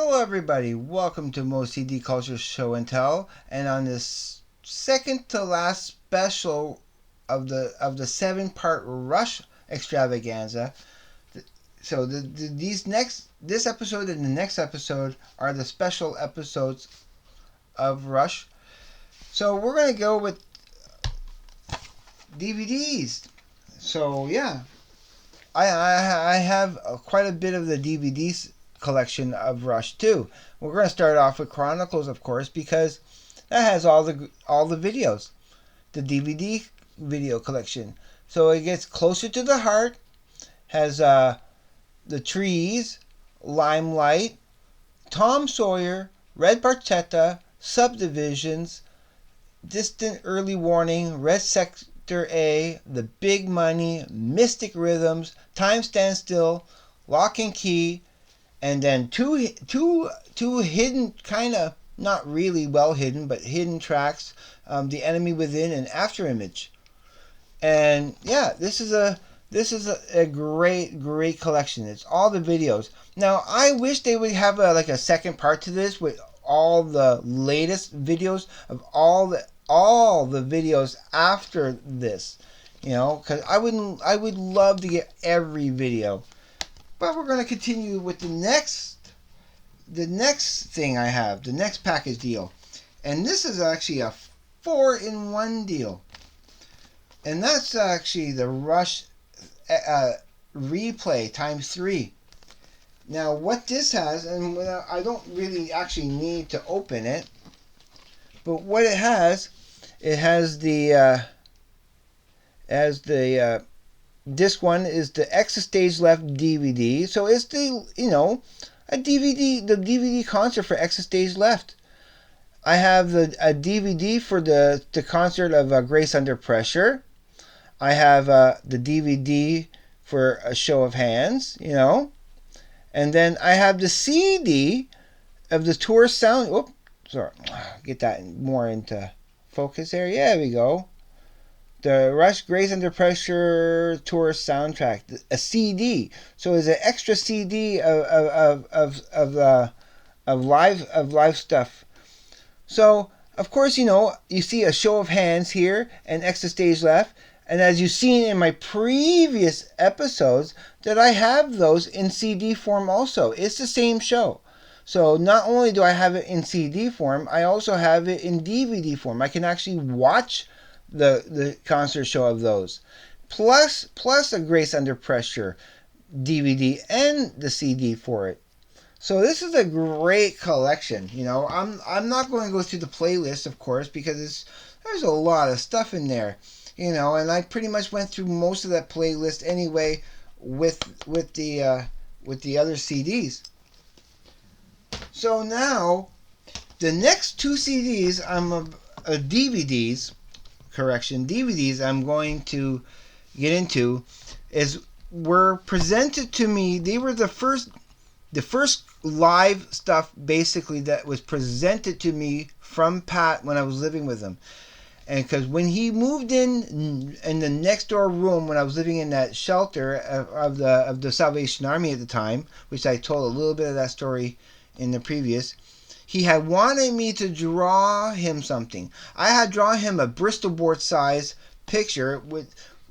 Hello, everybody. Welcome to Moe'S CD Culture Show and Tell. And on this second to last special of the 7-part Rush extravaganza, so this episode and the next episode are the special episodes of Rush. So we're gonna go with DVDs. So yeah, I have quite a bit of the DVDs collection of Rush too. We're going to start off with Chronicles, of course, because that has all the videos, the DVD video collection. So it gets closer to the heart. Has the Trees, Limelight, Tom Sawyer, Red Barchetta, Subdivisions, Distant Early Warning, Red Sector A, The Big Money, Mystic Rhythms, Time Stands Still, Lock and Key, and then two hidden, kind of not really well hidden, but hidden tracks, The Enemy Within and Afterimage. And yeah, this is a great collection. It's all the videos. Now I wish they would have a second part to this with all the latest videos of all the videos after this, because I would love to get every video. But we're going to continue with the next thing I have, the next package deal. And this is actually a 4-in-1 deal. And that's actually the Rush replay times 3. Now what this has, and I don't really actually need to open it, but what it has the disc 1 is the Extra Stage Left DVD. So it's the DVD concert for Extra Stage Left. I have a DVD for the concert of Grace Under Pressure. I have the DVD for A Show of Hands, and then I have the CD of the tour sound. Oops, sorry, get that more into focus there. Yeah, there we go. The Rush Grace Under Pressure tour soundtrack, a CD. So it's an extra CD of live stuff. So of course you see A Show of Hands here and Extra Stage Left, and as you've seen in my previous episodes that I have those in CD form also. It's the same show. So not only do I have it in CD form, I also have it in DVD form. I can actually watch the concert show of those, plus a Grace Under Pressure DVD and the CD for it. So this is a great collection. I'm not going to go through the playlist, of course, because there's a lot of stuff in there. And I pretty much went through most of that playlist anyway with the other CDs. So now the next two CDs DVDs I'm going to get into were presented to me. They were the first live stuff basically that was presented to me from Pat when I was living with him. And because when he moved in the next door room when I was living in that shelter of the Salvation Army at the time, which I told a little bit of that story in the previous, he had wanted me to draw him something. I had drawn him a Bristol board size picture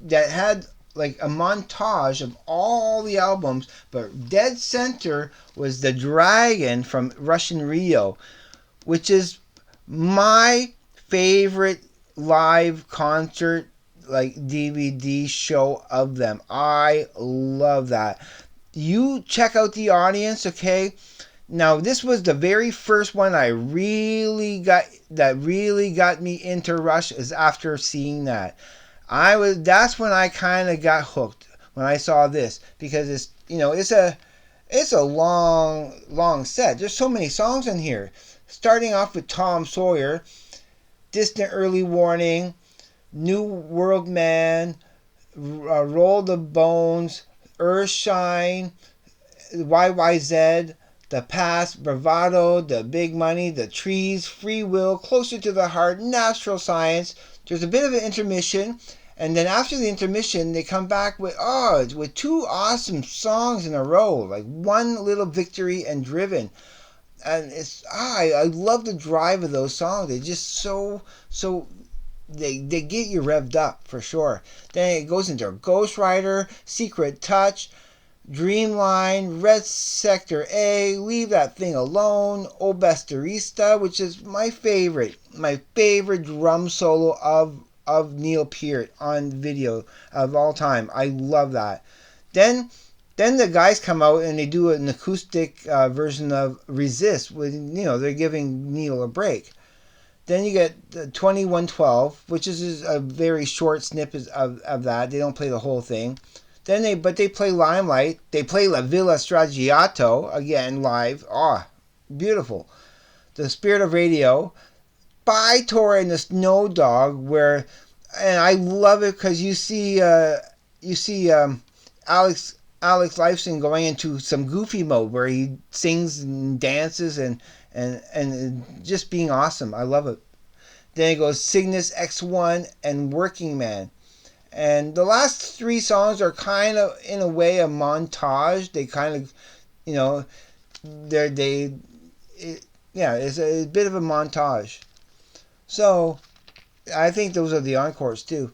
that had like a montage of all the albums, but dead center was the Dragon from Russian Rio, which is my favorite live concert DVD show of them. I love that. You check out the audience, okay? Now, this was the very first one that really got me into Rush, is after seeing that. That's when I kind of got hooked when I saw this, because it's a long set. There's so many songs in here. Starting off with Tom Sawyer, Distant Early Warning, New World Man, Roll the Bones, Earthshine, YYZ, The Past, Bravado, The Big Money, The Trees, Free Will, Closer to the Heart, Natural Science. There's a bit of an intermission, and then after the intermission, they come back with two awesome songs in a row, like One Little Victory and Driven. and I love the drive of those songs. They're just so they get you revved up for sure. Then it goes into Ghost Rider, Secret Touch, Dreamline, Red Sector A, Leave That Thing Alone, O Besterista, which is my favorite drum solo of Neil Peart on video of all time. I love that. Then the guys come out and they do an acoustic version of Resist with, they're giving Neil a break. Then you get 2112, which is a very short snippet of that. They don't play the whole thing. Then they play Limelight. They play La Villa Stragiato again live. Oh, beautiful. The Spirit of Radio, By Tor and the Snow Dog, and I love it because you see Alex Lifeson going into some goofy mode where he sings and dances and just being awesome. I love it. Then it goes Cygnus X1 and Working Man. And the last three songs are kind of, in a way, a montage. They kind of, it's a bit of a montage. So, I think those are the encores too.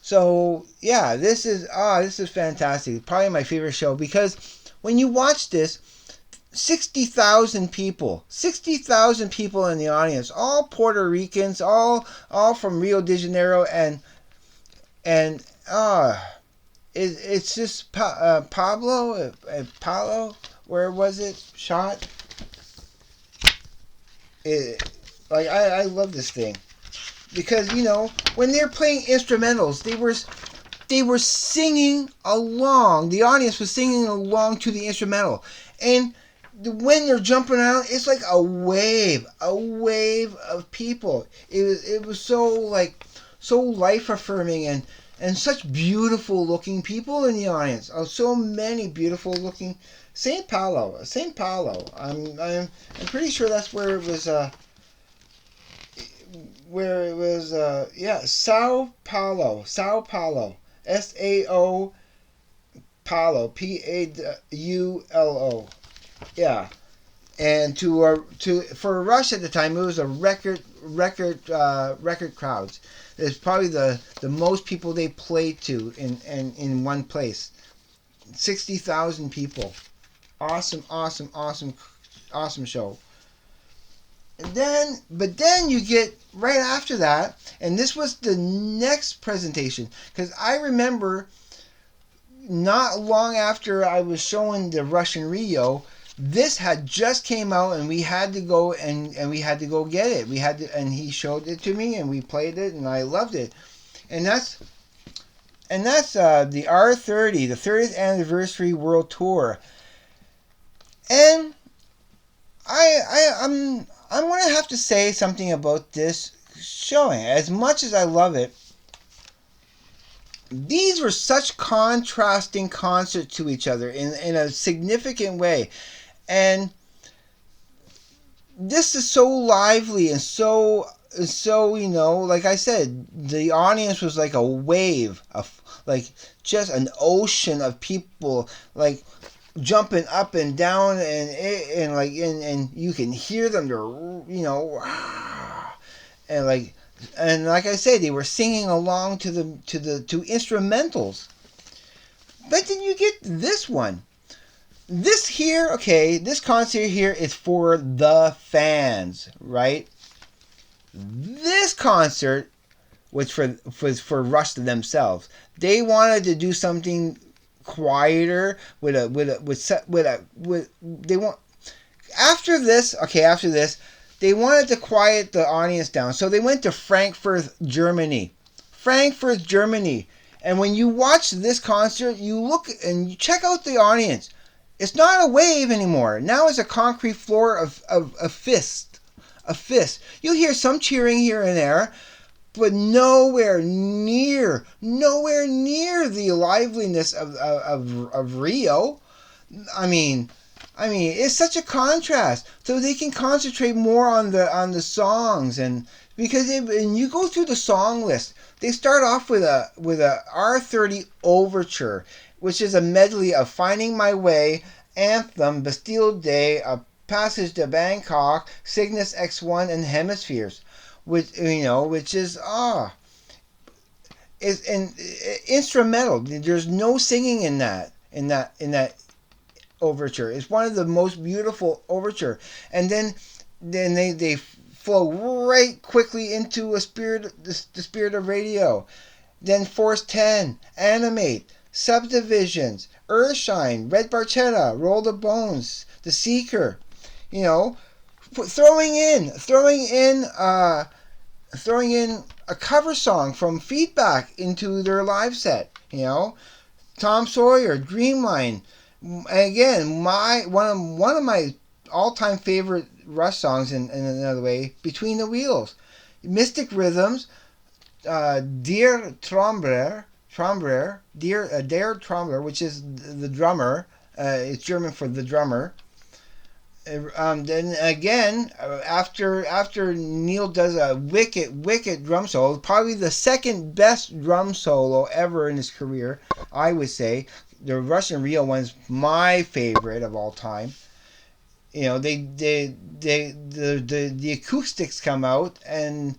So, yeah, this is fantastic. Probably my favorite show because when you watch this, 60,000 people in the audience, all Puerto Ricans, all from Rio de Janeiro, and it's just Pablo, where was it shot? I love this thing because when they're playing instrumentals, they were singing along. The audience was singing along to the instrumental, and when they're jumping around, it's like a wave of people. It was so life affirming and such beautiful looking people in the audience. So many beautiful looking. St. Paulo. I'm pretty sure that's where it was. Sao Paulo. SAO Paulo. PAULO. Yeah, and for Rush at the time, it was a record crowds. It's probably the most people they played to in one place. 60,000 people. Awesome show. But then you get right after that, and this was the next presentation because I remember not long after I was showing the Russian Rio. This had just came out, and we had to go and we had to go get it. And he showed it to me, and we played it, and I loved it. And that's the R30, the 30th anniversary world tour. And I'm gonna have to say something about this showing. As much as I love it, these were such contrasting concerts to each other in a significant way. And this is so lively and so like I said, the audience was like a wave of just an ocean of people jumping up and down and you can hear them. They're and like I said, they were singing along to instrumentals. But then you get this one. This concert here is for the fans, right? This concert was for Rush themselves. They wanted to do something quieter after this, they wanted to quiet the audience down. So they went to Frankfurt, Germany. And when you watch this concert, you look and you check out the audience. It's not a wave anymore. Now it's a concrete floor of fist. You hear some cheering here and there, but nowhere near the liveliness of Rio. I mean, it's such a contrast. So they can concentrate more on the songs, and because when you go through the song list, they start off with a R30 overture, which is a medley of Finding My Way, Anthem, Bastille Day, Passage to Bangkok, Cygnus X1, and Hemispheres, which is is instrumental. There's no singing in that overture. It's one of the most beautiful overture, and then they flow right quickly into the spirit of radio. Then Force 10, Animate, Subdivisions, Earthshine, Red Barchetta, Roll the Bones, The Seeker. Throwing in a cover song from Feedback into their live set. Tom Sawyer, Dreamline. Again, one of my all-time favorite Rush songs in another way, Between the Wheels. Mystic Rhythms, Der Trombler, Der Trombler, which is the drummer. It's German for the drummer. Then again, after Neil does a wicked drum solo, probably the second best drum solo ever in his career, I would say. The Russian Rio one's my favorite of all time. The acoustics come out, and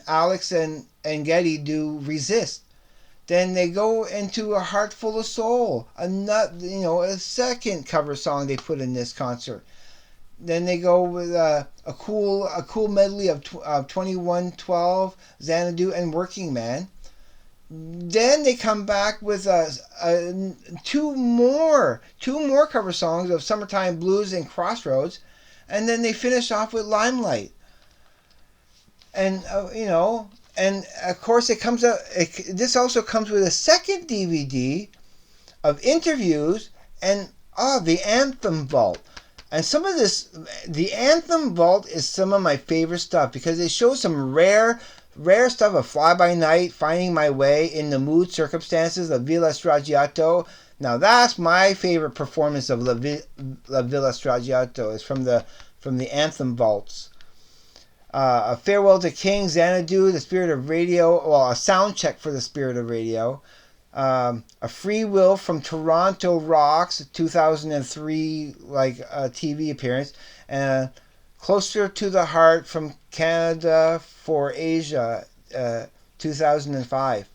Alex and Geddy do Resist. Then they go into A Heart Full of Soul, a second cover song they put in this concert. Then they go with a cool medley of 2112, Xanadu, and Working Man. Then they come back with two more cover songs of Summertime Blues and Crossroads, and then they finish off with Limelight. And and of course it comes out. This also comes with a second DVD of interviews and the Anthem Vault. And some of the Anthem Vault is some of my favorite stuff because it shows some rare stuff of Fly By Night, Finding My Way, In the Mood, Circumstances, La Villa Stragiato. Now that's my favorite performance of La Villa Stragiato. Is from the Anthem Vaults. A Farewell to King, Xanadu, The Spirit of Radio, a sound check for The Spirit of Radio. A Free Will from Toronto Rocks, 2003 TV appearance, and Closer to the Heart from Canada for Asia, 2005.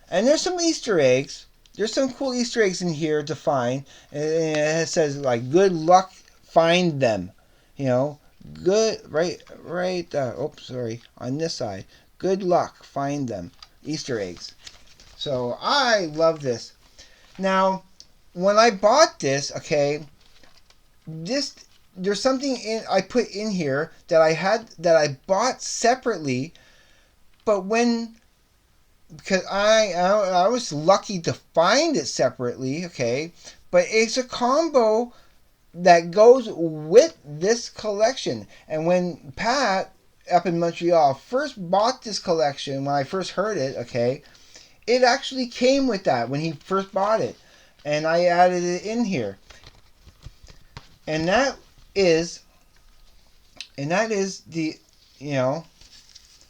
And there's some Easter eggs. There's some cool Easter eggs in here to find. And it says good luck, find them. Good on this side. Good luck, find them. Easter eggs. So I love this. Now, when I bought this, there's something I put in here that I bought separately, but because I was lucky to find it separately, but it's a combo that goes with this collection. And when Pat up in Montreal first bought this collection, when I first heard it, it actually came with that when he first bought it, and I added it in here. And that is the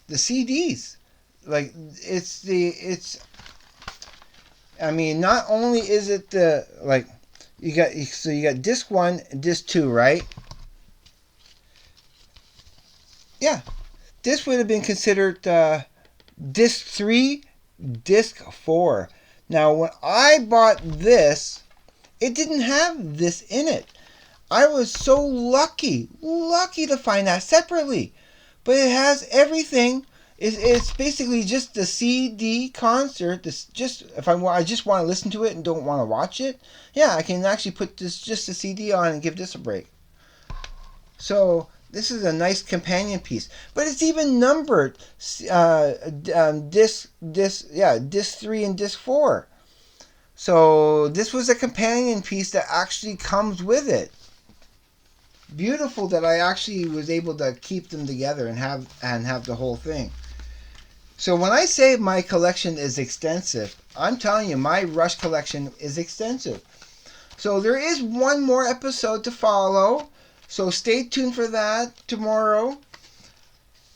the CDs. Not only is it you got disc 1 and disc 2, right? Yeah. This would have been considered disc 3, disc 4. Now, when I bought this, it didn't have this in it. I was so lucky to find that separately. But it has everything. It's basically just the CD concert. If I just want to listen to it and don't want to watch it, I can actually put just the CD on and give this a break. So this is a nice companion piece, but it's even numbered disc 3 and disc 4. So this was a companion piece that actually comes with it. Beautiful that I actually was able to keep them together and have the whole thing. So when I say my collection is extensive, I'm telling you my Rush collection is extensive. So there is one more episode to follow. So stay tuned for that tomorrow.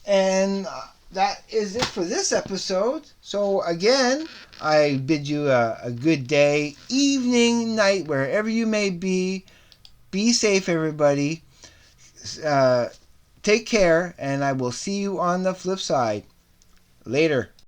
And that is it for this episode. So again, I bid you a good day, evening, night, wherever you may be. Be safe, everybody. take care, and I will see you on the flip side. Later.